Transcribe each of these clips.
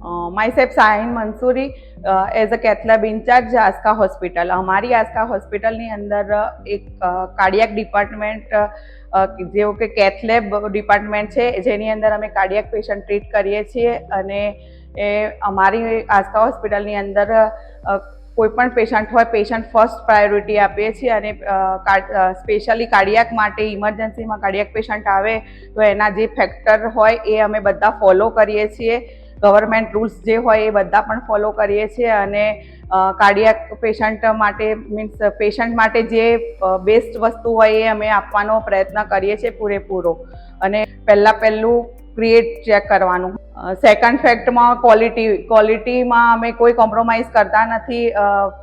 My self Sahin Mansuri as a cath lab incharge Aska hospital. हमारी आस्का हॉस्पिટલની અંદર એક કાર્ડિયાક ડિપાર્ટમેન્ટ જેવું કે કેથ લેબ ડિપાર્ટમેન્ટ છે, જેની અંદર અમે કાર્ડિયાક પેશન્ટ ટ્રીટ કરીએ છીએ અને એ અમારી આસ્કા હોસ્પિટલની અંદર કોઈ પણ પેશન્ટ હોય, પેશન્ટ ફર્સ્ટ પ્રાયોરિટી આપીએ છીએ અને સ્પેશિયલી કાર્ડિયાક માટે ઇમરજન્સીમાં કાર્ડિયાક પેશન્ટ આવે તો એના જે ફેક્ટર હોય એ અમે બધા ફોલો કરીએ છીએ। ગવર્મેન્ટ રૂલ્સ જે હોય એ બધા પણ ફોલો કરીએ છીએ અને કાર્ડિયાક પેશન્ટ માટે મીન્સ પેશન્ટ માટે જે બેસ્ટ વસ્તુ હોય એ અમે આપવાનો પ્રયત્ન કરીએ છીએ પૂરેપૂરો। અને પહેલું ક્રિએટ ચેક કરવાનું। સેકન્ડ ફેક્ટમાં ક્વોલિટીમાં અમે કોઈ કોમ્પ્રોમાઇઝ કરતા નથી।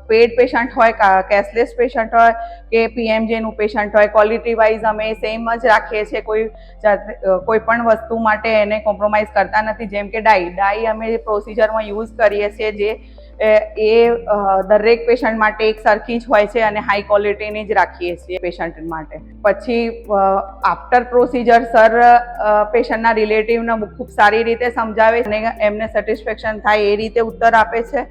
પેડ પેશન્ટ હોય, કેશલેસ પેશન્ટ હોય કે પીએમજેનું પેશન્ટ હોય, ક્વોલિટી વાઇઝ અમે સેમ જ રાખીએ છીએ। કોઈ પણ વસ્તુ માટે એને કોમ્પ્રોમાઇઝ કરતા નથી। જેમ કે ડાઈ અમે પ્રોસિજરમાં યુઝ કરીએ છીએ, જે એ દરેક પેશન્ટ માટે એક સરખી જ હોય છે અને હાઈ ક્વોલિટીની જ રાખીએ છીએ પેશન્ટ માટે। પછી આફ્ટર પ્રોસિજર સર પેશન્ટના રિલેટિવને ખૂબ સારી રીતે સમજાવે અને એમને સેટિસ્ફેક્શન થાય એ રીતે ઉત્તર આપે છે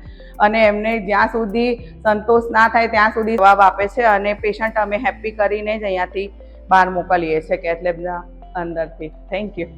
અને એમને જ્યાં સુધી સંતોષ ના થાય ત્યાં સુધી જવાબ આપે છે અને પેશન્ટ અમે હેપી કરીને જ અહીંયાથી બહાર મોકલીએ છીએ કેથ લેબના અંદરથી। Thank you.